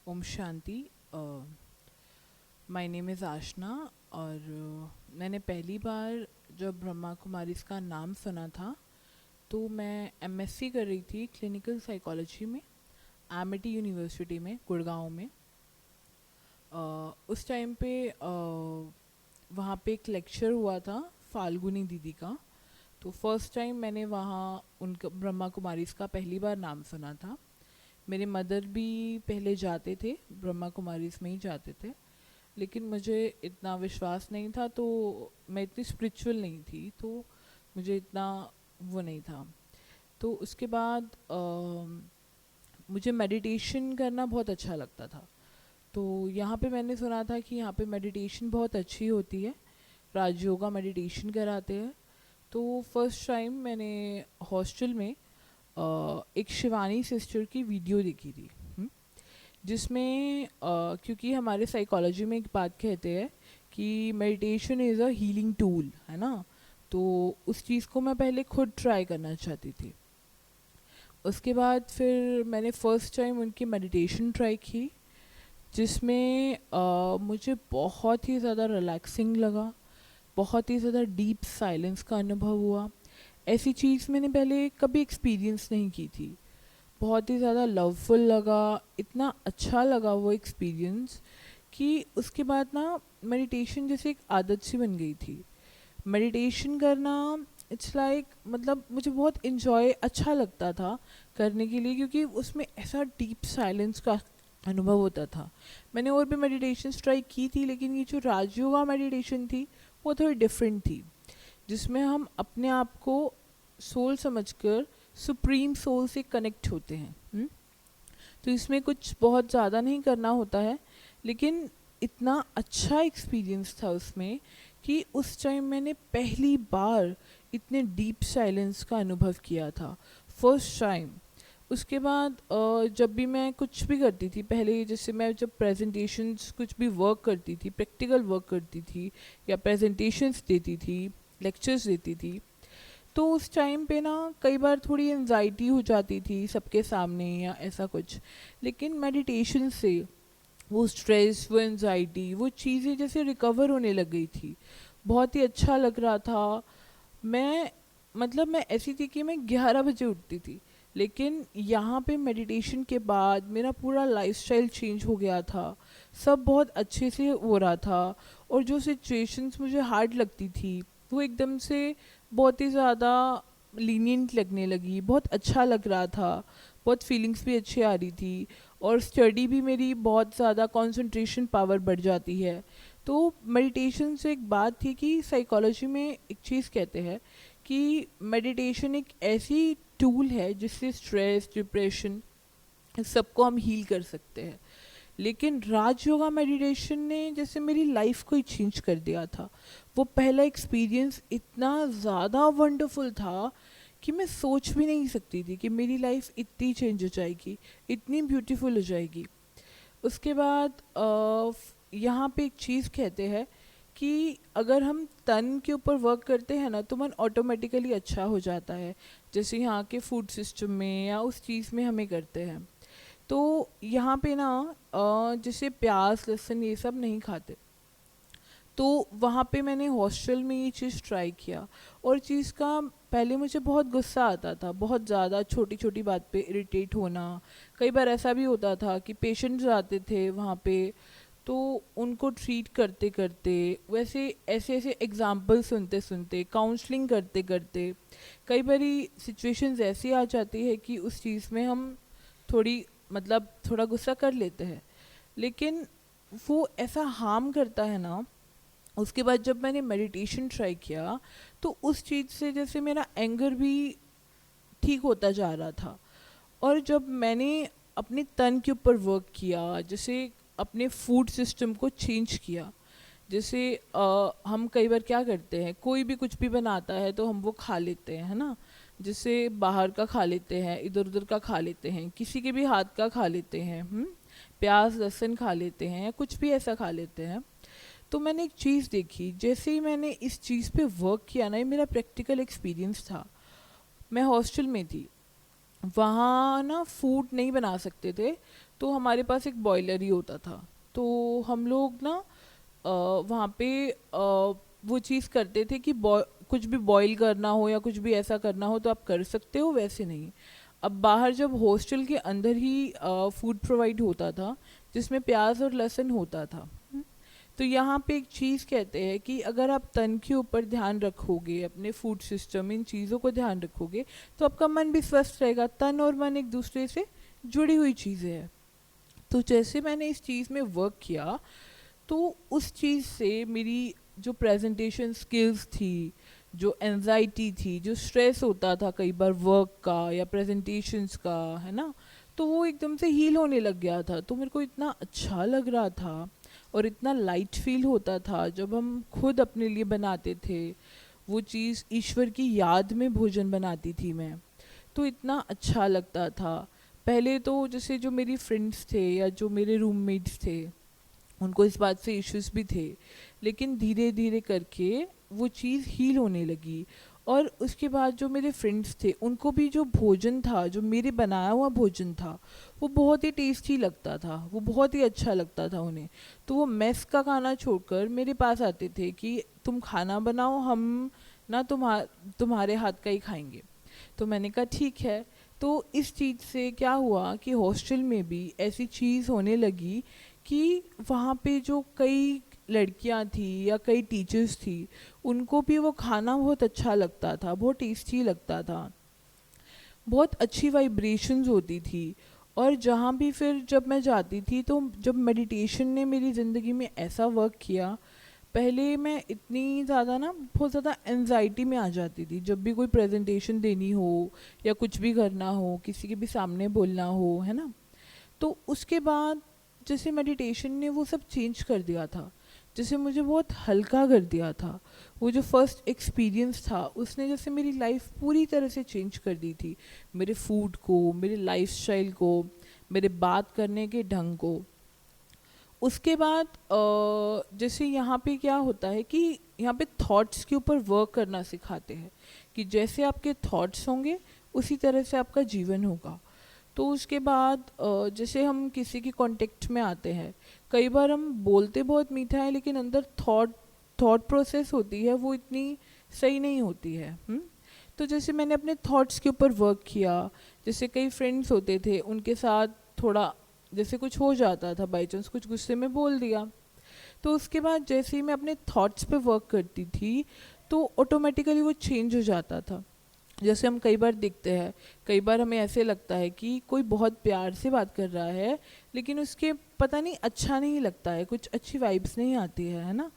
ओम शांति। My name is Aashna. और मैंने पहली बार जब ब्रह्मा कुमारी का नाम सुना था तो मैं एमएससी कर रही थी क्लिनिकल साइकोलॉजी में, एमिटी यूनिवर्सिटी में, गुड़गांव में। उस टाइम पे वहाँ पे एक लेक्चर हुआ था फाल्गुनी दीदी का। तो फर्स्ट टाइम मैंने वहाँ उनका ब्रह्मा कुमारी का पहली बार नाम सुना था। मेरे मदर भी पहले जाते थे, ब्रह्मा कुमारीज में ही जाते थे, लेकिन मुझे इतना विश्वास नहीं था, तो मैं इतनी स्पिरिचुअल नहीं थी, तो मुझे इतना वो नहीं था। तो उसके बाद मुझे मेडिटेशन करना बहुत अच्छा लगता था। तो यहाँ पे मैंने सुना था कि यहाँ पे मेडिटेशन बहुत अच्छी होती है, राजयोगा मेडिटेशन कराते हैं। तो फर्स्ट टाइम मैंने हॉस्टल में एक शिवानी सिस्टर की वीडियो देखी थी, जिसमें क्योंकि हमारे साइकोलॉजी में एक बात कहते हैं कि meditation is a healing tool, है ना। तो उस चीज़ को मैं पहले खुद ट्राई करना चाहती थी। उसके बाद फिर मैंने फ़र्स्ट टाइम उनकी मेडिटेशन ट्राई की, जिसमें मुझे बहुत ही ज़्यादा रिलैक्सिंग लगा, बहुत ही ज़्यादा डीप साइलेंस का अनुभव हुआ। ऐसी चीज़ मैंने पहले कभी एक्सपीरियंस नहीं की थी। बहुत ही ज़्यादा लवफुल लगा, इतना अच्छा लगा वो एक्सपीरियंस कि उसके बाद ना मेडिटेशन जैसे एक आदत सी बन गई थी। मेडिटेशन करना इट्स लाइक मतलब मुझे बहुत इन्जॉय अच्छा लगता था करने के लिए, क्योंकि उसमें ऐसा डीप साइलेंस का अनुभव होता था। मैंने और भी मेडिटेशन ट्राई की थी, लेकिन ये जो राजयोगा मेडिटेशन थी वो थोड़ी डिफरेंट थी, जिसमें हम अपने आप को सोल समझकर सुप्रीम सोल से कनेक्ट होते हैं। तो इसमें कुछ बहुत ज़्यादा नहीं करना होता है, लेकिन इतना अच्छा एक्सपीरियंस था उसमें कि उस टाइम मैंने पहली बार इतने डीप साइलेंस का अनुभव किया था, फर्स्ट टाइम। उसके बाद जब भी मैं कुछ भी करती थी पहले, जैसे मैं जब प्रेजेंटेशंस कुछ भी वर्क करती थी, प्रैक्टिकल वर्क करती थी या प्रेजेंटेशंस देती थी, लेक्चर्स देती थी, तो उस टाइम पे ना कई बार थोड़ी एनजाइटी हो जाती थी सबके सामने या ऐसा कुछ। लेकिन मेडिटेशन से वो स्ट्रेस, वो एनजाइटी, वो चीज़ें जैसे रिकवर होने लग गई थी। बहुत ही अच्छा लग रहा था। मैं मतलब मैं ऐसी थी कि मैं 11 बजे उठती थी, लेकिन यहाँ पे मेडिटेशन के बाद मेरा पूरा लाइफस्टाइल चेंज हो गया था। सब बहुत अच्छे से हो रहा था, और जो सिचुएशंस मुझे हार्ड लगती थी वो एकदम से बहुत ही ज़्यादा लीनियंट लगने लगी, बहुत अच्छा लग रहा था, बहुत फीलिंग्स भी अच्छी आ रही थी, और स्टडी भी मेरी बहुत ज़्यादा कंसंट्रेशन पावर बढ़ जाती है। तो मेडिटेशन से एक बात थी कि साइकोलॉजी में एक चीज़ कहते हैं कि मेडिटेशन एक ऐसी टूल है जिससे स्ट्रेस, डिप्रेशन सबको हम हील कर सकते हैं। लेकिन राज योगा मेडिटेशन ने जैसे मेरी लाइफ को ही चेंज कर दिया था। वो पहला एक्सपीरियंस इतना ज़्यादा वंडरफुल था कि मैं सोच भी नहीं सकती थी कि मेरी लाइफ इतनी चेंज हो जाएगी, इतनी ब्यूटीफुल हो जाएगी। उसके बाद यहाँ पे एक चीज़ कहते हैं कि अगर हम तन के ऊपर वर्क करते हैं ना तो मन ऑटोमेटिकली अच्छा हो जाता है, जैसे यहाँ के फूड सिस्टम में या उस चीज़ में हमें करते हैं। तो यहाँ पे ना जैसे प्याज, लहसुन ये सब नहीं खाते, तो वहाँ पे मैंने हॉस्टल में ये चीज़ ट्राई किया, और चीज़ का पहले मुझे बहुत गुस्सा आता था, बहुत ज़्यादा छोटी छोटी बात पे इरिटेट होना। कई बार ऐसा भी होता था कि पेशेंट्स आते थे वहाँ पे, तो उनको ट्रीट करते करते, वैसे ऐसे ऐसे एग्जाम्पल सुनते सुनते, काउंसलिंग करते करते, कई बारी सिचुएशंस ऐसी आ जाती है कि उस चीज़ में हम थोड़ी मतलब थोड़ा गुस्सा कर लेते हैं, लेकिन वो ऐसा हार्म करता है ना। उसके बाद जब मैंने मेडिटेशन ट्राई किया तो उस चीज़ से जैसे मेरा एंगर भी ठीक होता जा रहा था। और जब मैंने अपने तन के ऊपर वर्क किया, जैसे अपने फूड सिस्टम को चेंज किया, जैसे हम कई बार क्या करते हैं, कोई भी कुछ भी बनाता है तो हम वो खा लेते हैं, है ना। जैसे बाहर का खा लेते हैं, इधर उधर का खा लेते हैं, किसी के भी हाथ का खा लेते हैं, प्याज लहसुन खा लेते हैं, या कुछ भी ऐसा खा लेते हैं। तो मैंने एक चीज़ देखी, जैसे ही मैंने इस चीज़ पे वर्क किया ना, ये मेरा प्रैक्टिकल एक्सपीरियंस था। मैं हॉस्टल में थी, वहाँ ना फूड नहीं बना सकते थे, तो हमारे पास एक बॉयलर ही होता था। तो हम लोग ना वहाँ पे वो चीज़ करते थे कि कुछ भी बॉईल करना हो या कुछ भी ऐसा करना हो तो आप कर सकते हो, वैसे नहीं। अब बाहर जब हॉस्टल के अंदर ही फूड प्रोवाइड होता था जिसमें प्याज और लहसुन होता था। तो यहाँ पे एक चीज़ कहते हैं कि अगर आप तन के ऊपर ध्यान रखोगे, अपने फूड सिस्टम, इन चीज़ों को ध्यान रखोगे, तो आपका मन भी स्वस्थ रहेगा। तन और मन एक दूसरे से जुड़ी हुई चीज़ें हैं। तो जैसे मैंने इस चीज़ में वर्क किया, तो उस चीज़ से मेरी जो प्रेजेंटेशन स्किल्स थी, जो एनजाइटी थी, जो स्ट्रेस होता था कई बार वर्क का या प्रेजेंटेशंस का, है ना, तो वो एकदम से हील होने लग गया था। तो मेरे को इतना अच्छा लग रहा था और इतना लाइट फील होता था जब हम खुद अपने लिए बनाते थे वो चीज़। ईश्वर की याद में भोजन बनाती थी मैं, तो इतना अच्छा लगता था। पहले तो जैसे जो मेरी फ्रेंड्स थे या जो मेरे रूममेट्स थे, उनको इस बात से इश्यूज भी थे, लेकिन धीरे धीरे करके वो चीज़ हील होने लगी। और उसके बाद जो मेरे फ्रेंड्स थे उनको भी जो भोजन था, जो मेरे बनाया हुआ भोजन था, वो बहुत ही टेस्टी लगता था, वो बहुत ही अच्छा लगता था उन्हें। तो वो मेस का खाना छोड़कर मेरे पास आते थे कि तुम खाना बनाओ, हम ना तुम्हारे हाथ का ही खाएंगे। तो मैंने कहा ठीक है। तो इस चीज़ से क्या हुआ कि हॉस्टल में भी ऐसी चीज़ होने लगी कि वहाँ पे जो कई लड़कियाँ थी या कई टीचर्स थी, उनको भी वो खाना बहुत अच्छा लगता था, बहुत टेस्टी लगता था, बहुत अच्छी वाइब्रेशंस होती थी। और जहाँ भी फिर जब मैं जाती थी, तो जब मेडिटेशन ने मेरी ज़िंदगी में ऐसा वर्क किया, पहले मैं इतनी ज़्यादा ना बहुत ज़्यादा एनजाइटी में आ जाती थी जब भी कोई प्रेजेंटेशन देनी हो या कुछ भी करना हो, किसी के भी सामने बोलना हो, है ना। तो उसके बाद जैसे मेडिटेशन ने वो सब चेंज कर दिया था, जैसे मुझे बहुत हल्का कर दिया था। वो जो फर्स्ट एक्सपीरियंस था उसने जैसे मेरी लाइफ पूरी तरह से चेंज कर दी थी, मेरे फूड को, मेरे लाइफस्टाइल को, मेरे बात करने के ढंग को। उसके बाद जैसे यहाँ पे क्या होता है कि यहाँ पे थॉट्स के ऊपर वर्क करना सिखाते हैं कि जैसे आपके थॉट्स होंगे उसी तरह से आपका जीवन होगा। तो उसके बाद जैसे हम किसी के कांटेक्ट में आते हैं, कई बार हम बोलते बहुत मीठा है लेकिन अंदर थॉट प्रोसेस होती है वो इतनी सही नहीं होती है। तो जैसे मैंने अपने थॉट्स के ऊपर वर्क किया, जैसे कई फ्रेंड्स होते थे उनके साथ थोड़ा जैसे कुछ हो जाता था, बाई चांस कुछ गुस्से में बोल दिया, तो उसके बाद जैसे ही मैं अपने थॉट्स पे वर्क करती थी तो ऑटोमेटिकली वो चेंज हो जाता था। जैसे हम कई बार देखते हैं, कई बार हमें ऐसे लगता है कि कोई बहुत प्यार से बात कर रहा है लेकिन उसके पता नहीं अच्छा नहीं लगता है, कुछ अच्छी वाइब्स नहीं आती है ना।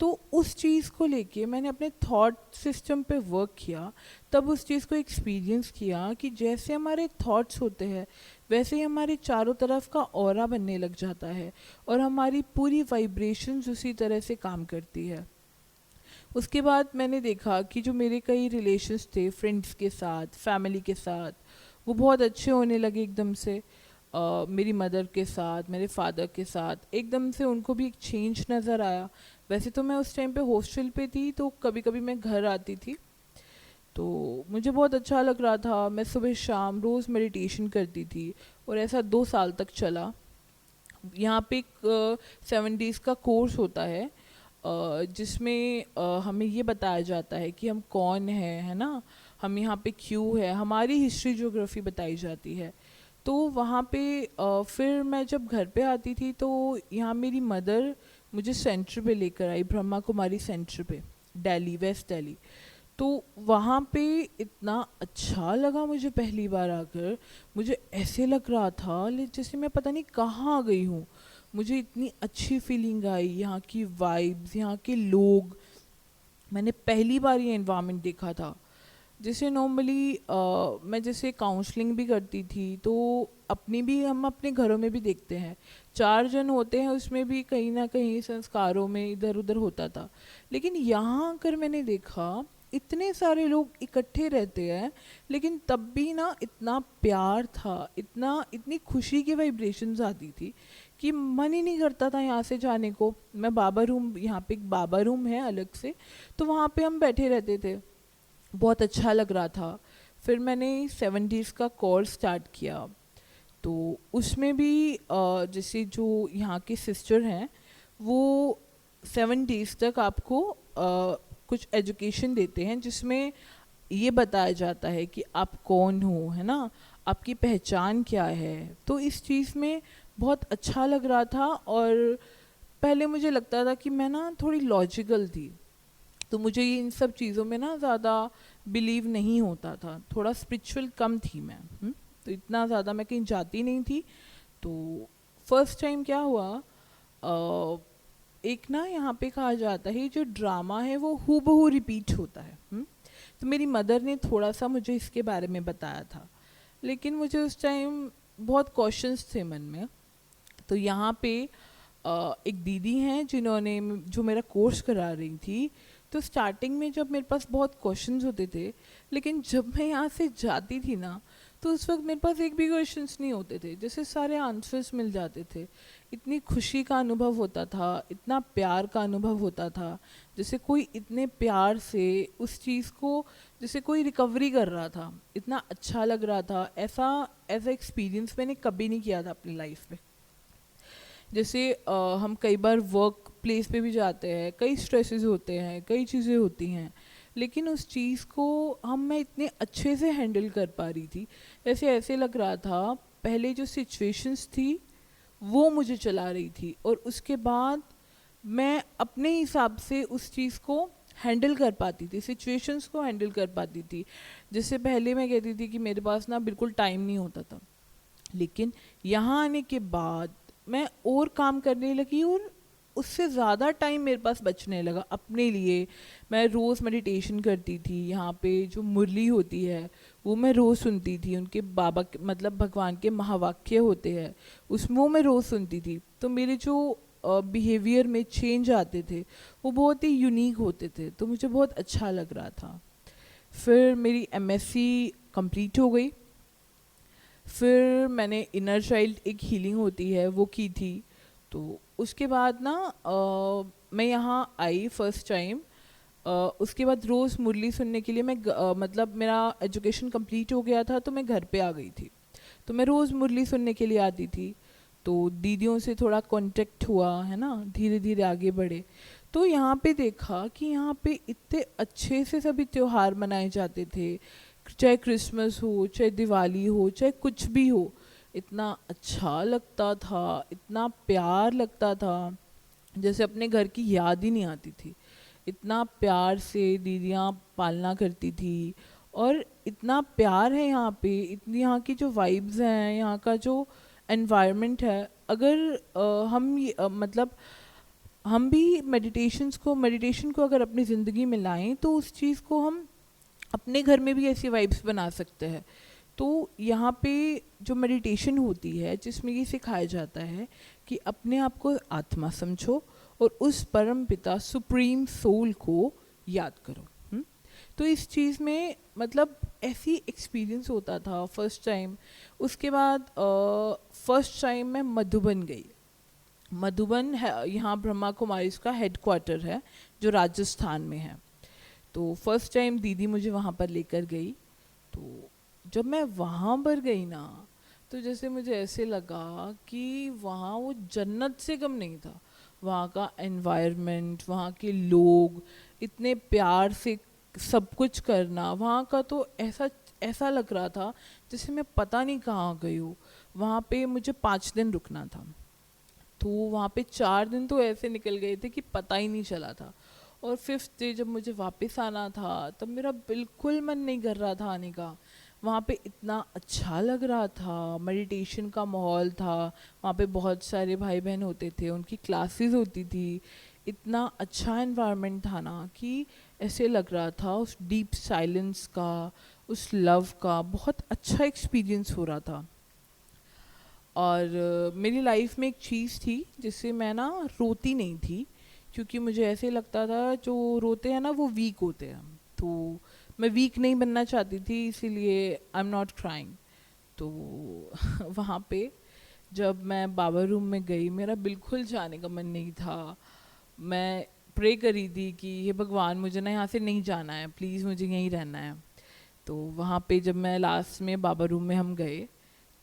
तो उस चीज़ को लेके मैंने अपने थॉट सिस्टम पे वर्क किया, तब उस चीज़ को एक्सपीरियंस किया कि जैसे हमारे थॉट्स होते हैं वैसे ही हमारे चारों तरफ का ऑरा बनने लग जाता है और हमारी पूरी वाइब्रेशंस उसी तरह से काम करती है। उसके बाद मैंने देखा कि जो मेरे कई रिलेशंस थे फ्रेंड्स के साथ, फैमिली के साथ, वो बहुत अच्छे होने लगे एकदम से। मेरी मदर के साथ, मेरे फादर के साथ एकदम से उनको भी एक चेंज नज़र आया। वैसे तो मैं उस टाइम पे हॉस्टल पे थी, तो कभी कभी मैं घर आती थी, तो मुझे बहुत अच्छा लग रहा था। मैं सुबह शाम रोज़ मेडिटेशन करती थी और ऐसा 2 साल तक चला। यहाँ पे एक 7 डेज़ का कोर्स होता है जिसमें हमें ये बताया जाता है कि हम कौन है ना, हम यहाँ पे क्यों है, हमारी हिस्ट्री ज्योग्राफी बताई जाती है। तो वहाँ पे फिर मैं जब घर पे आती थी तो यहाँ मेरी मदर मुझे सेंटर पे लेकर आई, ब्रह्मा कुमारी सेंटर पे, दिल्ली, वेस्ट दिल्ली। तो वहाँ पे इतना अच्छा लगा मुझे पहली बार आकर। मुझे ऐसे लग रहा था जैसे मैं पता नहीं कहाँ आ गई हूँ। मुझे इतनी अच्छी फीलिंग आई, यहाँ की वाइब्स, यहाँ के लोग। मैंने पहली बार ये एनवायरनमेंट देखा था। जैसे नॉर्मली मैं जैसे काउंसलिंग भी करती थी, तो अपनी भी हम अपने घरों में भी देखते हैं, 4 जन होते हैं, उसमें भी कहीं ना कहीं संस्कारों में इधर उधर होता था। लेकिन यहाँ आकर मैंने देखा इतने सारे लोग इकट्ठे रहते हैं लेकिन तब भी ना इतना प्यार था, इतनी खुशी की वाइब्रेशंस आती थी कि मन ही नहीं करता था यहाँ से जाने को। मैं बाबा रूम, यहाँ पे एक बाबा रूम है अलग से, तो वहाँ पे हम बैठे रहते थे, बहुत अच्छा लग रहा था। फिर मैंने 7 डेज़ का कोर्स स्टार्ट किया। तो उसमें भी जैसे जो यहाँ के सिस्टर हैं वो 7 डेज़ तक आपको कुछ एजुकेशन देते हैं, जिसमें ये बताया जाता है कि आप कौन हो, है ना, आपकी पहचान क्या है। तो इस चीज़ में बहुत अच्छा लग रहा था। और पहले मुझे लगता था कि मैं ना थोड़ी लॉजिकल थी, तो मुझे ये इन सब चीज़ों में ना ज़्यादा बिलीव नहीं होता था, थोड़ा स्पिरिचुअल कम थी मैं। तो इतना ज़्यादा मैं कहीं जाती नहीं थी। तो फर्स्ट टाइम क्या हुआ, अ, एक ना यहाँ पे कहा जाता है जो ड्रामा है वो हूबहू रिपीट होता है। तो मेरी मदर ने थोड़ा सा मुझे इसके बारे में बताया था, लेकिन मुझे उस टाइम बहुत क्वेश्चंस थे मन में। तो यहाँ पे एक दीदी हैं जिन्होंने जो मेरा कोर्स करा रही थी। तो स्टार्टिंग में जब मेरे पास बहुत क्वेश्चंस होते थे, लेकिन जब मैं यहाँ से जाती थी ना, तो उस वक्त मेरे पास एक भी क्वेश्चंस नहीं होते थे, जैसे सारे आंसर्स मिल जाते थे। इतनी खुशी का अनुभव होता था, इतना प्यार का अनुभव होता था, जैसे कोई इतने प्यार से उस चीज़ को जैसे कोई रिकवरी कर रहा था, इतना अच्छा लग रहा था। ऐसा ऐसा एक्सपीरियंस मैंने कभी नहीं किया था अपनी लाइफ में। जैसे हम कई बार वर्क प्लेस पे भी जाते हैं, कई स्ट्रेसेस होते हैं, कई चीज़ें होती हैं, लेकिन उस चीज़ को मैं इतने अच्छे से हैंडल कर पा रही थी। जैसे ऐसे लग रहा था पहले जो सिचुएशंस थी वो मुझे चला रही थी, और उसके बाद मैं अपने हिसाब से उस चीज़ को हैंडल कर पाती थी, सिचुएशंस को हैंडल कर पाती थी। जैसे पहले मैं कहती थी कि मेरे पास ना बिल्कुल टाइम नहीं होता था, लेकिन यहाँ आने के बाद मैं और काम करने लगी, और उससे ज़्यादा टाइम मेरे पास बचने लगा अपने लिए। मैं रोज़ मेडिटेशन करती थी, यहाँ पे जो मुरली होती है वो मैं रोज़ सुनती थी, उनके बाबा मतलब भगवान के महावाक्य होते हैं उसमें वो मैं रोज़ सुनती थी। तो मेरे जो बिहेवियर में चेंज आते थे वो बहुत ही यूनिक होते थे, तो मुझे बहुत अच्छा लग रहा था। फिर मेरी एमएससी कंप्लीट हो गई। फिर मैंने इनर चाइल्ड एक हीलिंग होती है वो की थी। तो उसके बाद ना मैं यहाँ आई फर्स्ट टाइम। उसके बाद रोज़ मुरली सुनने के लिए मैं मतलब मेरा एजुकेशन कंप्लीट हो गया था, तो मैं घर पे आ गई थी। तो मैं रोज़ मुरली सुनने के लिए आती थी। तो दीदियों से थोड़ा कांटेक्ट हुआ, है ना, धीरे धीरे आगे बढ़े। तो यहाँ पे देखा कि यहाँ पे इतने अच्छे से सभी त्योहार मनाए जाते थे, चाहे क्रिसमस हो, चाहे दिवाली हो, चाहे कुछ भी हो, इतना अच्छा लगता था, इतना प्यार लगता था, जैसे अपने घर की याद ही नहीं आती थी। इतना प्यार से दीदियाँ पालना करती थी, और इतना प्यार है यहाँ पे, इतनी यहाँ की जो वाइब्स हैं, यहाँ का जो एनवायरनमेंट है। अगर मतलब हम भी मेडिटेशन को अगर अपनी ज़िंदगी में लाएं, तो उस चीज़ को हम अपने घर में भी ऐसी वाइब्स बना सकते हैं। तो यहाँ पे जो मेडिटेशन होती है जिसमें ये सिखाया जाता है कि अपने आप को आत्मा समझो और उस परम पिता सुप्रीम सोल को याद करो। तो इस चीज़ में मतलब ऐसी एक्सपीरियंस होता था फर्स्ट टाइम। उसके बाद फर्स्ट टाइम मैं मधुबन गई। मधुबन है यहाँ ब्रह्मा कुमारीज का हेडक्वार्टर है जो राजस्थान में है। तो फर्स्ट टाइम दीदी मुझे वहाँ पर लेकर गई। तो जब मैं वहाँ पर गई ना, तो जैसे मुझे ऐसे लगा कि वहाँ वो जन्नत से कम नहीं था। वहाँ का एनवायरनमेंट, वहाँ के लोग, इतने प्यार से सब कुछ करना, वहाँ का तो ऐसा ऐसा लग रहा था जैसे मैं पता नहीं कहाँ गई हूँ। वहाँ पे मुझे 5 दिन रुकना था, तो वहाँ पे 4 दिन तो ऐसे निकल गए थे कि पता ही नहीं चला था। और 5th डे जब मुझे वापस आना था, तब मेरा बिल्कुल मन नहीं कर रहा था आने का। वहाँ पे इतना अच्छा लग रहा था, मेडिटेशन का माहौल था, वहाँ पे बहुत सारे भाई बहन होते थे, उनकी क्लासेस होती थी, इतना अच्छा एनवायरनमेंट था ना कि ऐसे लग रहा था उस डीप साइलेंस का, उस लव का बहुत अच्छा एक्सपीरियंस हो रहा था। और मेरी लाइफ में एक चीज़ थी जिससे मैं ना रोती नहीं थी, क्योंकि मुझे ऐसे लगता था जो रोते हैं ना वो वीक होते हैं। तो मैं वीक नहीं बनना चाहती थी, इसीलिए आई एम नॉट क्राइंग। तो वहाँ पे जब मैं बाबा रूम में गई, मेरा बिल्कुल जाने का मन नहीं था। मैं प्रे करी थी कि हे भगवान, मुझे ना यहाँ से नहीं जाना है, प्लीज़ मुझे यहीं रहना है। तो वहाँ पे जब मैं लास्ट में बाबा रूम में हम गए,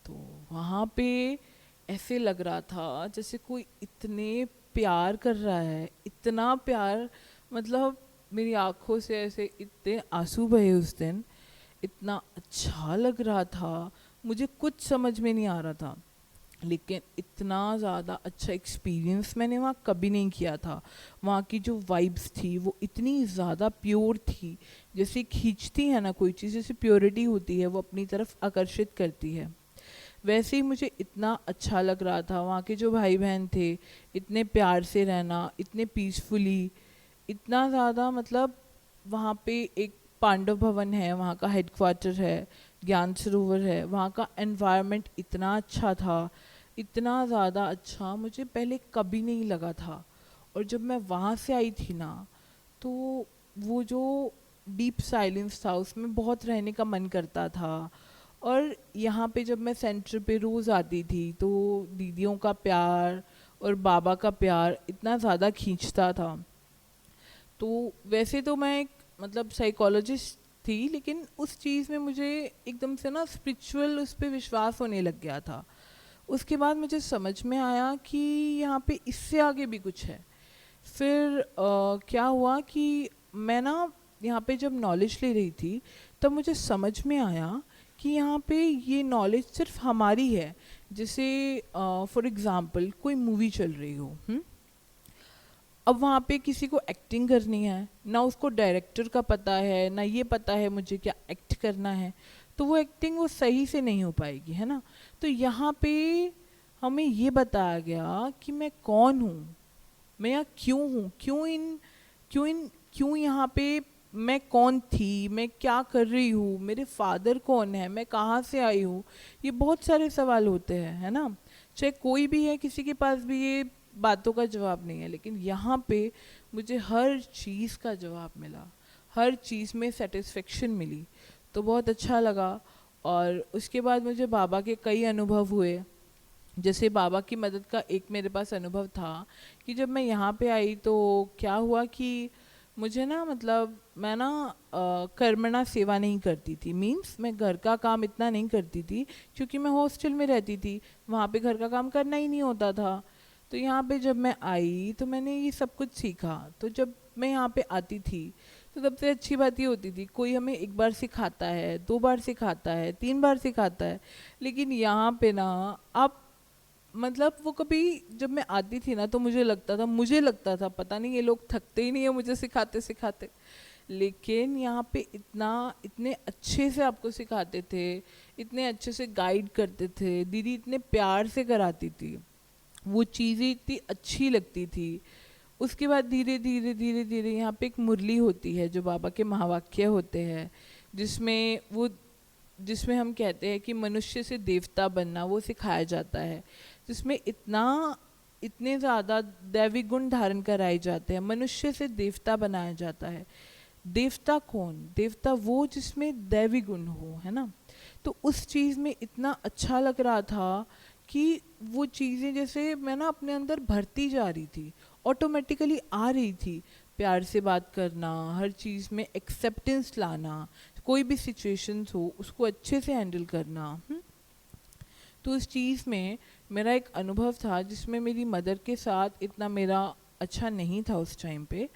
तो वहाँ पे ऐसे लग रहा था जैसे कोई इतने प्यार कर रहा है, इतना प्यार, मतलब मेरी आंखों से ऐसे इतने आंसू बहे उस दिन। इतना अच्छा लग रहा था, मुझे कुछ समझ में नहीं आ रहा था, लेकिन इतना ज़्यादा अच्छा एक्सपीरियंस मैंने वहाँ कभी नहीं किया था। वहाँ की जो वाइब्स थी वो इतनी ज़्यादा प्योर थी, जैसे खींचती है ना कोई चीज़, जैसे प्योरिटी होती है वो अपनी तरफ आकर्षित करती है, वैसे ही मुझे इतना अच्छा लग रहा था। वहाँ के जो भाई बहन थे, इतने प्यार से रहना, इतने पीसफुली, इतना ज़्यादा, मतलब वहाँ पे एक पांडव भवन है, वहाँ का हेडक्वार्टर है, ज्ञान सरोवर है, वहाँ का एनवायरनमेंट इतना अच्छा था, इतना ज़्यादा अच्छा मुझे पहले कभी नहीं लगा था। और जब मैं वहाँ से आई थी ना, तो वो जो डीप साइलेंस था उसमें बहुत रहने का मन करता था। और यहाँ पे जब मैं सेंटर पे रोज़ आती थी तो दीदियों का प्यार और बाबा का प्यार इतना ज़्यादा खींचता था। तो वैसे तो मैं एक, मतलब साइकोलॉजिस्ट थी, लेकिन उस चीज़ में मुझे एकदम से ना स्पिरिचुअल उस पर विश्वास होने लग गया था। उसके बाद मुझे समझ में आया कि यहाँ पे इससे आगे भी कुछ है। फिर क्या हुआ कि मैं ना यहाँ पे जब नॉलेज ले रही थी, तब मुझे समझ में आया कि यहाँ पे ये नॉलेज सिर्फ हमारी है। जैसे फॉर एग्ज़ाम्पल कोई मूवी चल रही हो, अब वहाँ पे किसी को एक्टिंग करनी है ना, उसको डायरेक्टर का पता है ना ये पता है मुझे क्या एक्ट करना है, तो वो एक्टिंग वो सही से नहीं हो पाएगी, है ना। तो यहाँ पे हमें ये बताया गया कि मैं कौन हूँ, मैं यहाँ क्यों हूँ, क्यों यहाँ पे मैं कौन थी, मैं क्या कर रही हूँ, मेरे फादर कौन है, मैं कहाँ से आई हूँ। ये बहुत सारे सवाल होते हैं, है ना। चाहे कोई भी है, किसी के पास भी ये बातों का जवाब नहीं है, लेकिन यहाँ पे मुझे हर चीज़ का जवाब मिला, हर चीज़ में सेटिस्फेक्शन मिली, तो बहुत अच्छा लगा। और उसके बाद मुझे बाबा के कई अनुभव हुए। जैसे बाबा की मदद का एक मेरे पास अनुभव था कि जब मैं यहाँ पे आई तो क्या हुआ कि मुझे ना, मतलब मैं ना कर्मणा सेवा नहीं करती थी, मींस मैं घर का काम इतना नहीं करती थी, क्योंकि मैं हॉस्टल में रहती थी, वहाँ पे घर का काम करना ही नहीं होता था। तो यहाँ पे जब मैं आई तो मैंने ये सब कुछ सीखा। तो जब मैं यहाँ पे आती थी तो सबसे अच्छी बात ये होती थी, कोई हमें एक बार सिखाता है, दो बार सिखाता है, तीन बार सिखाता है, लेकिन यहाँ पे ना आप, मतलब वो कभी, जब मैं आती थी ना तो मुझे लगता था पता नहीं ये लोग थकते ही नहीं है मुझे सिखाते सिखाते। लेकिन यहाँ पे इतने अच्छे से आपको सिखाते थे, इतने अच्छे से गाइड करते थे, दीदी इतने प्यार से कराती थी, वो चीज़ें इतनी अच्छी लगती थी। उसके बाद धीरे धीरे धीरे धीरे यहाँ पे एक मुरली होती है जो बाबा के महावाक्य होते हैं, जिसमें हम कहते हैं कि मनुष्य से देवता बनना वो सिखाया जाता है, जिसमें इतने ज़्यादा दैवी गुण धारण कराए जाते हैं, मनुष्य से देवता बनाया जाता है। देवता कौन? देवता वो जिसमें दैवी गुण हो, है ना। तो उस चीज़ में इतना अच्छा लग रहा था कि वो चीज़ें जैसे मैं ना अपने अंदर भरती जा रही थी, ऑटोमेटिकली आ रही थी। प्यार से बात करना, हर चीज़ में एक्सेप्टेंस लाना, कोई भी सिचुएशंस हो उसको अच्छे से हैंडल करना। तो उस चीज़ में मेरा एक अनुभव था जिसमें मेरी मदर के साथ इतना मेरा अच्छा नहीं था उस टाइम पे,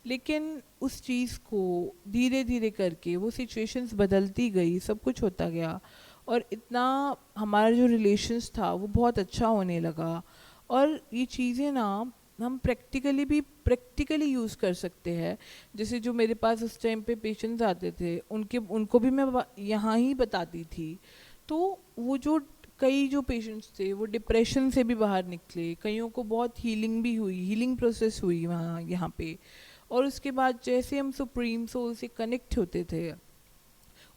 लेकिन उस चीज़ को धीरे धीरे करके वो सिचुएशंस बदलती गई, सब कुछ होता गया, और इतना हमारा जो रिलेशंस था वो बहुत अच्छा होने लगा। और ये चीज़ें ना हम प्रैक्टिकली यूज़ कर सकते हैं। जैसे जो मेरे पास उस टाइम पे पेशेंट्स आते थे, उनको भी मैं यहाँ ही बताती थी। तो वो जो कई जो पेशेंट्स थे वो डिप्रेशन से भी बाहर निकले, कईयों को बहुत हीलिंग प्रोसेस हुई वहाँ यहाँ पे। और उसके बाद जैसे हम सुप्रीम सोल से कनेक्ट होते थे,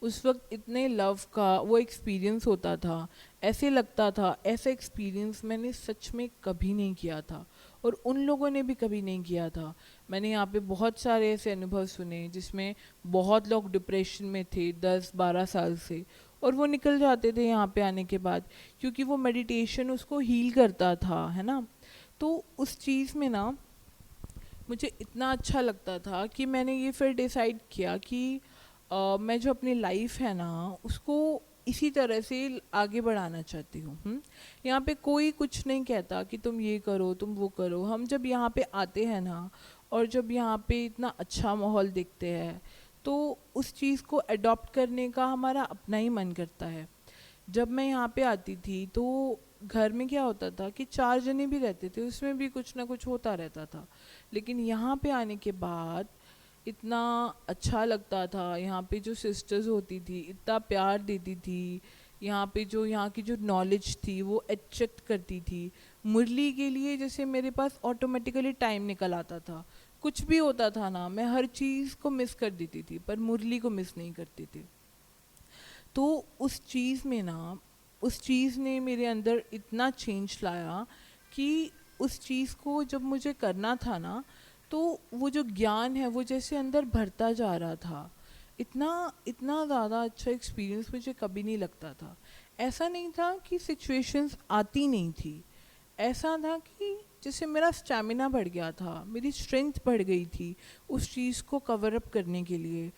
उस वक्त इतने लव का वो एक्सपीरियंस होता था, ऐसे लगता था, ऐसा एक्सपीरियंस मैंने सच में कभी नहीं किया था और उन लोगों ने भी कभी नहीं किया था। मैंने यहाँ पे बहुत सारे ऐसे अनुभव सुने जिसमें बहुत लोग डिप्रेशन में थे 10-12 साल से, और वो निकल जाते थे यहाँ पे आने के बाद, क्योंकि वो मेडिटेशन उसको हील करता था, है ना। तो उस चीज़ में ना मुझे इतना अच्छा लगता था कि मैंने ये फिर डिसाइड किया कि मैं जो अपनी लाइफ है ना उसको इसी तरह से आगे बढ़ाना चाहती हूँ। यहाँ पे कोई कुछ नहीं कहता कि तुम ये करो तुम वो करो। हम जब यहाँ पे आते हैं ना और जब यहाँ पे इतना अच्छा माहौल देखते हैं तो उस चीज़ को अडॉप्ट करने का हमारा अपना ही मन करता है। जब मैं यहाँ पे आती थी तो घर में क्या होता था कि 4 जने भी रहते थे, उसमें भी कुछ ना कुछ होता रहता था। लेकिन यहाँ पे आने के बाद इतना अच्छा लगता था। यहाँ पे जो सिस्टर्स होती थी इतना प्यार देती थी। यहाँ पे जो यहाँ की जो नॉलेज थी वो अट्रैक्ट करती थी। मुरली के लिए जैसे मेरे पास ऑटोमेटिकली टाइम निकल आता था। कुछ भी होता था ना मैं हर चीज़ को मिस कर देती थी पर मुरली को मिस नहीं करती थी। तो उस चीज़ में ना उस चीज़ ने मेरे अंदर इतना चेंज लाया कि उस चीज़ को जब मुझे करना था ना तो वो जो ज्ञान है वो जैसे अंदर भरता जा रहा था। इतना इतना ज़्यादा अच्छा एक्सपीरियंस मुझे कभी नहीं लगता था। ऐसा नहीं था कि सिचुएशंस आती नहीं थी, ऐसा था कि जैसे मेरा स्टैमिना बढ़ गया था, मेरी स्ट्रेंथ बढ़ गई थी उस चीज़ को कवर अप करने के लिए।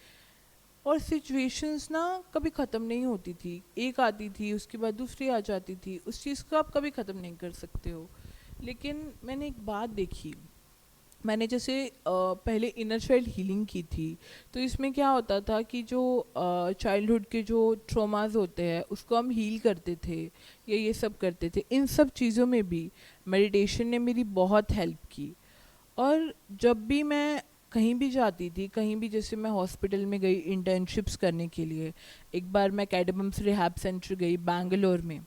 और सिचुएशंस ना कभी ख़त्म नहीं होती थी, एक आती थी उसके बाद दूसरी आ जाती थी, उस चीज़ को आप कभी ख़त्म नहीं कर सकते हो। लेकिन मैंने एक बात देखी, मैंने जैसे पहले इनर चाइल्ड हीलिंग की थी तो इसमें क्या होता था कि जो चाइल्डहुड के जो ट्रॉमास होते हैं उसको हम हील करते थे या ये सब करते थे। इन सब चीज़ों में भी मेडिटेशन ने मेरी बहुत हेल्प की। और जब भी मैं कहीं भी जाती थी, कहीं भी जैसे मैं हॉस्पिटल में गई इंटर्नशिप्स करने के लिए, एक बार मैं कैडमम्स रिहैब सेंटर गई बैंगलोर में,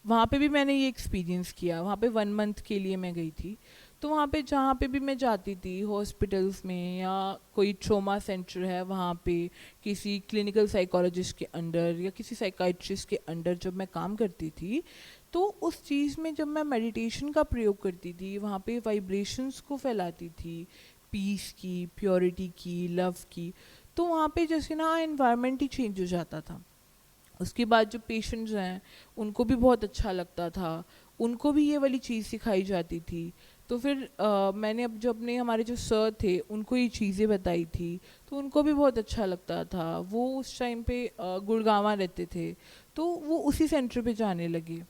वहाँ पे भी मैंने ये एक्सपीरियंस किया। वहाँ पे 1 मंथ के लिए मैं गई थी। तो वहाँ पे जहाँ पे भी मैं जाती थी हॉस्पिटल्स में या कोई ट्रोमा सेंटर है वहाँ पे किसी क्लिनिकल साइकोलॉजिस्ट के अंडर या किसी साइकाइट्रिस्ट के अंडर जब मैं काम करती थी तो उस चीज़ में जब मैं मेडिटेशन का प्रयोग करती थी वहाँ पे वाइब्रेशंस को फैलाती थी, पीस की, प्योरिटी की, लव की, तो वहाँ पे जैसे ना एनवायरनमेंट ही चेंज हो जाता था। उसके बाद जो पेशेंट्स हैं उनको भी बहुत अच्छा लगता था, उनको भी ये वाली चीज़ सिखाई जाती थी। तो फिर मैंने अब जो अपने हमारे जो सर थे उनको ये चीज़ें बताई थी तो उनको भी बहुत अच्छा लगता था। वो उस टाइम पे गुड़गांव रहते थे तो वो उसी सेंटर पे जाने लगे।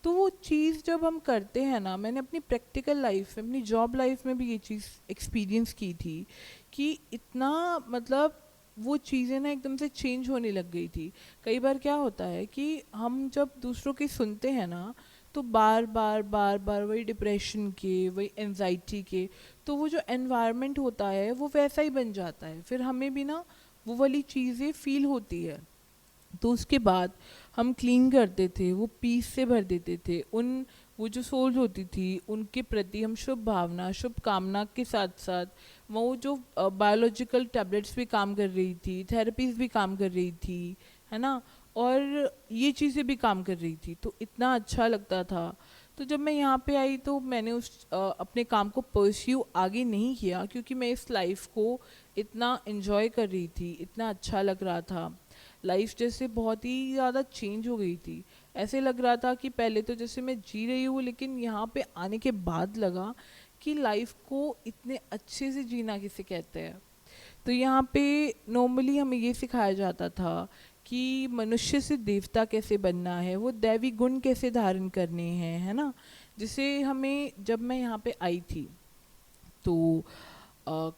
तो वो चीज़ जब हम करते हैं ना, मैंने अपनी प्रैक्टिकल लाइफ में अपनी जॉब लाइफ में भी ये चीज़ एक्सपीरियंस की थी कि इतना मतलब वो चीज़ें ना एकदम से चेंज होने लग गई थी। कई बार क्या होता है कि हम जब दूसरों की सुनते हैं ना तो बार बार बार बार वही डिप्रेशन के, वही एनजाइटी के, तो वो जो एनवायरनमेंट होता है वो वैसा ही बन जाता है। फिर हमें भी ना वो वाली चीज़ें फील होती है। तो उसके बाद हम क्लीन करते थे, वो पीस से भर देते थे। उन वो जो सोल्स होती थी उनके प्रति हम शुभ भावना शुभ कामना के साथ साथ वो जो बायोलॉजिकल टैबलेट्स भी काम कर रही थी, थेरेपीज भी काम कर रही थी, है ना, और ये चीज़ें भी काम कर रही थी। तो इतना अच्छा लगता था। तो जब मैं यहाँ पे आई तो मैंने अपने काम को परस्यू आगे नहीं किया क्योंकि मैं इस लाइफ को इतना एंजॉय कर रही थी, इतना अच्छा लग रहा था। लाइफ जैसे बहुत ही ज़्यादा चेंज हो गई थी। ऐसे लग रहा था कि पहले तो जैसे मैं जी रही हूँ लेकिन यहाँ पे आने के बाद लगा कि लाइफ को इतने अच्छे से जीना किसे कहते हैं। तो यहाँ पे नॉर्मली हमें ये सिखाया जाता था कि मनुष्य से देवता कैसे बनना है, वो दैवी गुण कैसे धारण करने हैं, है ना। जिसे हमें जब मैं यहाँ पे आई थी तो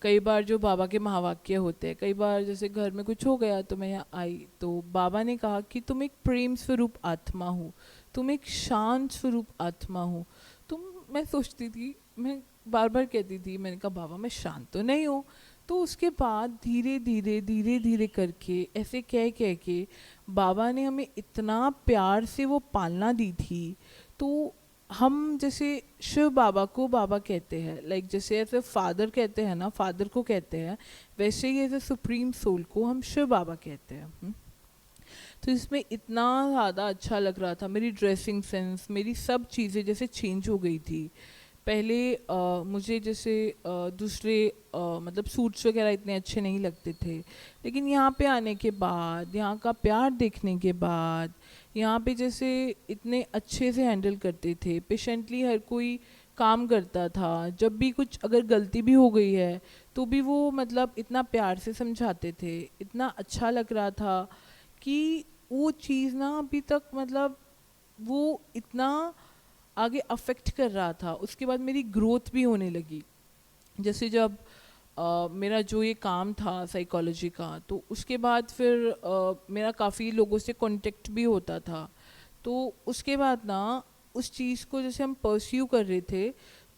कई बार जो बाबा के महावाक्य होते हैं, कई बार जैसे घर में कुछ हो गया तो मैं यहाँ आई तो बाबा ने कहा कि तुम एक प्रेम स्वरूप आत्मा हो, तुम एक शांत स्वरूप आत्मा हो। तुम मैं सोचती थी, मैं बार बार कहती थी, मैंने कहा बाबा मैं शांत तो नहीं हूँ। तो उसके बाद धीरे धीरे धीरे धीरे करके ऐसे कह के बाबा ने हमें इतना प्यार से वो पालना दी थी। तो हम जैसे शिव बाबा को बाबा कहते हैं, लाइक जैसे ऐसे फादर कहते हैं ना, फादर को कहते हैं, वैसे ही ऐसे सुप्रीम सोल को हम शिव बाबा कहते हैं। तो इसमें इतना ज़्यादा अच्छा लग रहा था। मेरी ड्रेसिंग सेंस, मेरी सब चीज़ें जैसे चेंज हो गई थी। पहले मुझे जैसे दूसरे मतलब सूट्स वगैरह इतने अच्छे नहीं लगते थे, लेकिन यहाँ पे आने के बाद, यहाँ का प्यार देखने के बाद, यहाँ पे जैसे इतने अच्छे से हैंडल करते थे, पेशेंटली हर कोई काम करता था, जब भी कुछ अगर गलती भी हो गई है तो भी वो मतलब इतना प्यार से समझाते थे, इतना अच्छा लग रहा था कि वो चीज़ ना अभी तक मतलब वो इतना आगे अफेक्ट कर रहा था। उसके बाद मेरी ग्रोथ भी होने लगी। जैसे जब मेरा जो ये काम था साइकोलॉजी का, तो उसके बाद फिर मेरा काफ़ी लोगों से कांटेक्ट भी होता था। तो उसके बाद ना उस चीज़ को जैसे हम परस्यू कर रहे थे,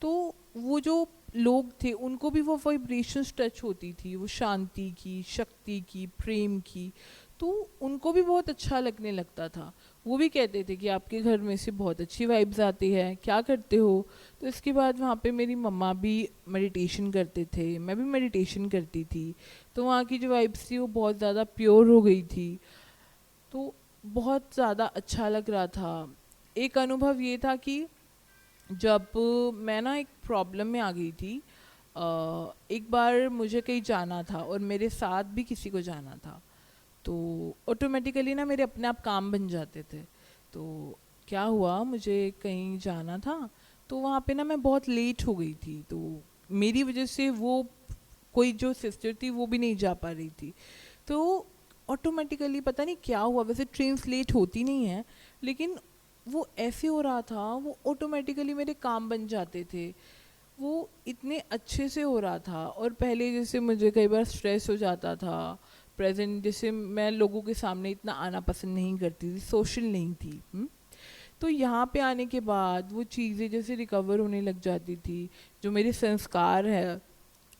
तो वो जो लोग थे उनको भी वो वाइब्रेशंस टच होती थी, वो शांति की, शक्ति की, प्रेम की। तो उनको भी बहुत अच्छा लगने लगता था। वो भी कहते थे कि आपके घर में से बहुत अच्छी वाइब्स आती है, क्या करते हो? तो इसके बाद वहाँ पे मेरी मम्मा भी मेडिटेशन करते थे, मैं भी मेडिटेशन करती थी। तो वहाँ की जो वाइब्स थी वो बहुत ज़्यादा प्योर हो गई थी। तो बहुत ज़्यादा अच्छा लग रहा था। एक अनुभव ये था कि जब मैं ना एक प्रॉब्लम में आ गई थी, एक बार मुझे कहीं जाना था और मेरे साथ भी किसी को जाना था। तो ऑटोमेटिकली ना मेरे अपने आप काम बन जाते थे। तो क्या हुआ, मुझे कहीं जाना था, तो वहाँ पे ना मैं बहुत लेट हो गई थी। तो मेरी वजह से वो कोई जो सिस्टर थी वो भी नहीं जा पा रही थी। तो ऑटोमेटिकली पता नहीं क्या हुआ, वैसे ट्रेन्स लेट होती नहीं है, लेकिन वो ऐसे हो रहा था, वो ऑटोमेटिकली मेरे काम बन जाते थे। वो इतने अच्छे से हो रहा था। और पहले जैसे मुझे कई बार स्ट्रेस हो जाता था, प्रेजेंट जैसे मैं लोगों के सामने इतना आना पसंद नहीं करती थी, सोशल नहीं थी। तो यहाँ पे आने के बाद वो चीज़ें जैसे रिकवर होने लग जाती थी। जो मेरे संस्कार है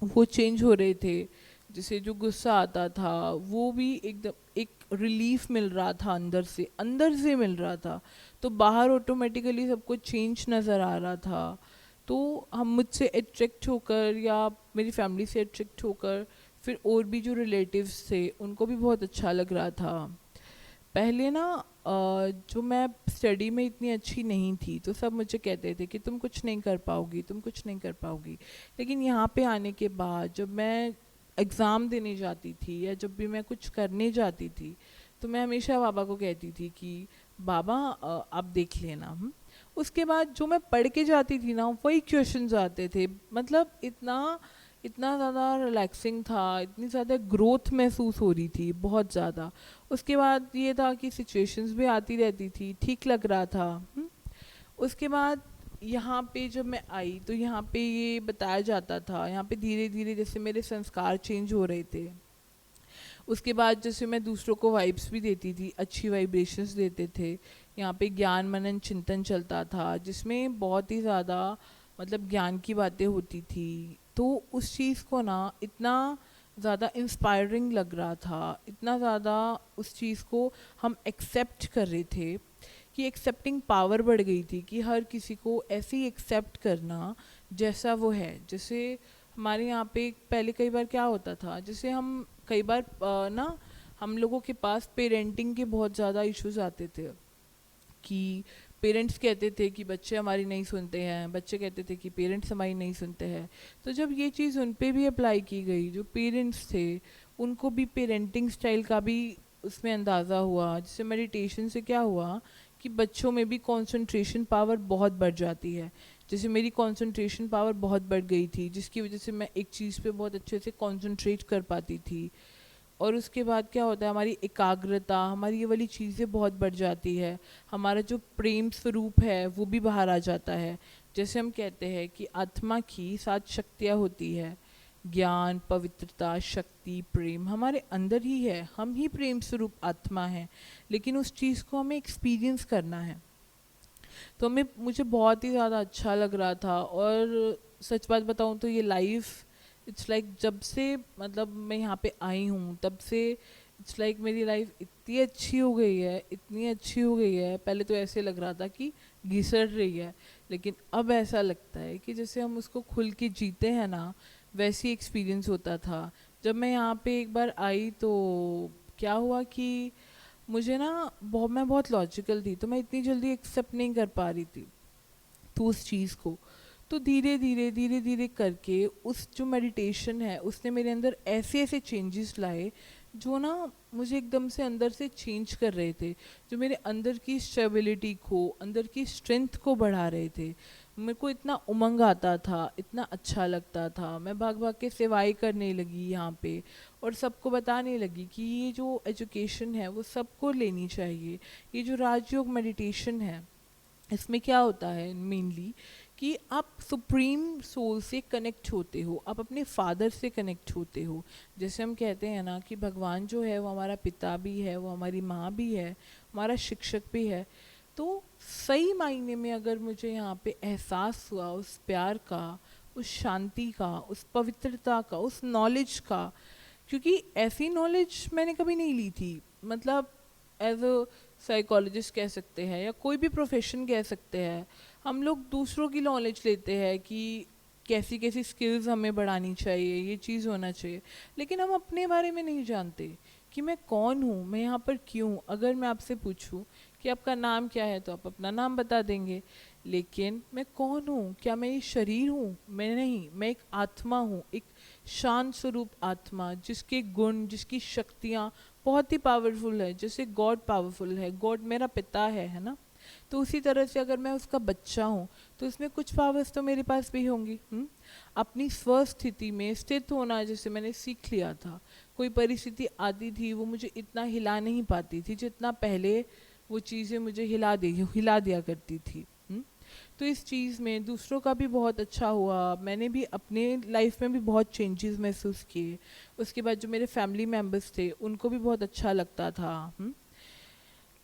वो चेंज हो रहे थे। जैसे जो गुस्सा आता था वो भी एकदम एक रिलीफ मिल रहा था, अंदर से मिल रहा था। तो बाहर ऑटोमेटिकली सब कुछ चेंज नज़र आ रहा था। तो हम मुझसे अट्रैक्ट होकर या मेरी फैमिली से अट्रैक्ट होकर फिर और भी जो रिलेटिव्स थे उनको भी बहुत अच्छा लग रहा था। पहले ना जो मैं स्टडी में इतनी अच्छी नहीं थी, तो सब मुझे कहते थे कि तुम कुछ नहीं कर पाओगी, तुम कुछ नहीं कर पाओगी। लेकिन यहाँ पे आने के बाद जब मैं एग्ज़ाम देने जाती थी या जब भी मैं कुछ करने जाती थी, तो मैं हमेशा बाबा को कहती थी कि बाबा आप देख लेना। उसके बाद जो मैं पढ़ के जाती थी ना वही क्वेश्चंस आते थे। मतलब इतना इतना ज़्यादा रिलैक्सिंग था, इतनी ज़्यादा ग्रोथ महसूस हो रही थी, बहुत ज़्यादा। उसके बाद ये था कि सिचुएशंस भी आती रहती थी, ठीक लग रहा था। उसके बाद यहाँ पे जब मैं आई तो यहाँ पे ये बताया जाता था, यहाँ पे धीरे धीरे जैसे मेरे संस्कार चेंज हो रहे थे। उसके बाद जैसे मैं दूसरों को वाइब्स भी देती थी, अच्छी वाइब्रेशंस देते थे। यहाँ पे ज्ञान मनन चिंतन चलता था जिसमें बहुत ही ज़्यादा मतलब ज्ञान की बातें होती थी। तो उस चीज़ को ना इतना ज़्यादा इंस्पायरिंग लग रहा था, इतना ज़्यादा उस चीज़ को हम एक्सेप्ट कर रहे थे कि एक्सेप्टिंग पावर बढ़ गई थी कि हर किसी को ऐसे ही एक्सेप्ट करना जैसा वो है। जैसे हमारे यहाँ पे पहले कई बार क्या होता था, जैसे हम कई बार ना हम लोगों के पास पेरेंटिंग के बहुत ज़्यादा इश्यूज आते थे कि पेरेंट्स कहते थे कि बच्चे हमारी नहीं सुनते हैं, बच्चे कहते थे कि पेरेंट्स हमारी नहीं सुनते हैं। तो जब ये चीज़ उन पे भी अप्लाई की गई, जो पेरेंट्स थे उनको भी पेरेंटिंग स्टाइल का भी उसमें अंदाज़ा हुआ। जैसे मेडिटेशन से क्या हुआ कि बच्चों में भी कंसंट्रेशन पावर बहुत बढ़ जाती है। जैसे मेरी कंसंट्रेशन पावर बहुत बढ़ गई थी, जिसकी वजह से मैं एक चीज़ पे बहुत अच्छे से कंसंट्रेट कर पाती थी। और उसके बाद क्या होता है, हमारी एकाग्रता, हमारी ये वाली चीज़ें बहुत बढ़ जाती है। हमारा जो प्रेम स्वरूप है वो भी बाहर आ जाता है। जैसे हम कहते हैं कि आत्मा की 7 शक्तियाँ होती है, ज्ञान, पवित्रता, शक्ति, प्रेम हमारे अंदर ही है। हम ही प्रेम स्वरूप आत्मा है, लेकिन उस चीज़ को हमें एक्सपीरियंस करना है। तो मुझे बहुत ही ज़्यादा अच्छा लग रहा था। और सच बात बताऊँ तो ये लाइफ इट्स लाइक जब से मतलब मैं यहाँ पे आई हूँ तब से इट्स लाइक मेरी लाइफ इतनी अच्छी हो गई है, इतनी अच्छी हो गई है। पहले तो ऐसे लग रहा था कि घिसट रही है, लेकिन अब ऐसा लगता है कि जैसे हम उसको खुल के जीते हैं ना, वैसी एक्सपीरियंस होता था। जब मैं यहाँ पे एक बार आई तो क्या हुआ कि मुझे ना मैं बहुत लॉजिकल थी, तो मैं इतनी जल्दी एक्सेप्ट नहीं कर पा रही थी तो उस चीज़ को। तो धीरे धीरे करके उस जो मेडिटेशन है उसने मेरे अंदर ऐसे ऐसे चेंजेस लाए जो ना मुझे एकदम से अंदर से चेंज कर रहे थे, जो मेरे अंदर की स्टेबिलिटी को, अंदर की स्ट्रेंथ को बढ़ा रहे थे। मेरे को इतना उमंग आता था, इतना अच्छा लगता था, मैं भाग भाग के सेवाएं करने लगी यहाँ पे और सबको बताने लगी कि ये जो एजुकेशन है वो सबको लेनी चाहिए। ये जो राजयोग मेडिटेशन है, इसमें क्या होता है मेनली कि आप सुप्रीम सोल से कनेक्ट होते हो, आप अपने फादर से कनेक्ट होते हो। जैसे हम कहते हैं ना कि भगवान जो है वो हमारा पिता भी है, वो हमारी माँ भी है, हमारा शिक्षक भी है। तो सही मायने में अगर मुझे यहाँ पे एहसास हुआ उस प्यार का, उस शांति का, उस पवित्रता का, उस नॉलेज का, क्योंकि ऐसी नॉलेज मैंने कभी नहीं ली थी। मतलब एज अ साइकोलॉजिस्ट कह सकते हैं या कोई भी प्रोफेशन कह सकते हैं, हम लोग दूसरों की नॉलेज लेते हैं कि कैसी कैसी स्किल्स हमें बढ़ानी चाहिए, ये चीज़ होना चाहिए, लेकिन हम अपने बारे में नहीं जानते कि मैं कौन हूँ, मैं यहाँ पर क्यों। अगर मैं आपसे पूछूं कि आपका नाम क्या है तो आप अपना नाम बता देंगे, लेकिन मैं कौन हूँ? क्या मैं ये शरीर हूँ? मैं नहीं, मैं एक आत्मा हूँ, एक शांत स्वरूप आत्मा जिसके गुण, जिसकी शक्तियाँ बहुत ही पावरफुल है। जैसे गॉड पावरफुल है, गॉड मेरा पिता है ना। तो उसी तरह से अगर मैं उसका बच्चा हूँ तो इसमें कुछ पावर्स तो मेरे पास भी होंगी। अपनी स्वस्थिति में स्थित होना जैसे मैंने सीख लिया था। कोई परिस्थिति आती थी वो मुझे इतना हिला नहीं पाती थी जितना पहले वो चीज़ें मुझे हिला दिया करती थी। तो इस चीज़ में दूसरों का भी बहुत अच्छा हुआ, मैंने भी अपने लाइफ में भी बहुत चेंजेस महसूस किए। उसके बाद जो मेरे फैमिली मेम्बर्स थे उनको भी बहुत अच्छा लगता था।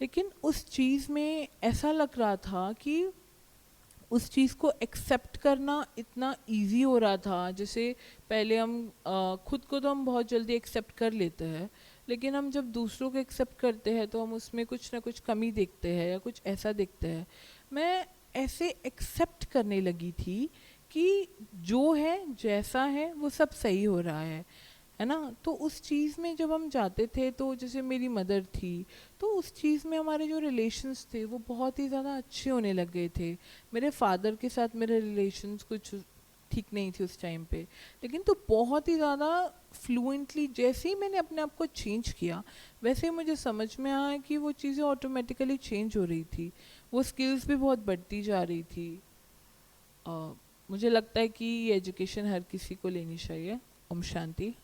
लेकिन उस चीज़ में ऐसा लग रहा था कि उस चीज़ को एक्सेप्ट करना इतना इजी हो रहा था। जैसे पहले हम खुद को तो हम बहुत जल्दी एक्सेप्ट कर लेते हैं, लेकिन हम जब दूसरों को एक्सेप्ट करते हैं तो हम उसमें कुछ ना कुछ कमी देखते हैं या कुछ ऐसा देखते हैं। मैं ऐसे एक्सेप्ट करने लगी थी कि जो है जैसा है वो सब सही हो रहा है ना। तो उस चीज़ में जब हम जाते थे तो जैसे मेरी मदर थी, तो उस चीज़ में हमारे जो रिलेशंस थे वो बहुत ही ज़्यादा अच्छे होने लग गए थे। मेरे फादर के साथ मेरे रिलेशंस कुछ ठीक नहीं थी उस टाइम पे, लेकिन तो बहुत ही ज़्यादा फ्लुएंटली जैसे ही मैंने अपने आप को चेंज किया वैसे ही मुझे समझ में आया कि वो चीज़ें ऑटोमेटिकली चेंज हो रही थी, वो स्किल्स भी बहुत बढ़ती जा रही थी। मुझे लगता है कि ये एजुकेशन हर किसी को लेनी चाहिए। ओम शांति।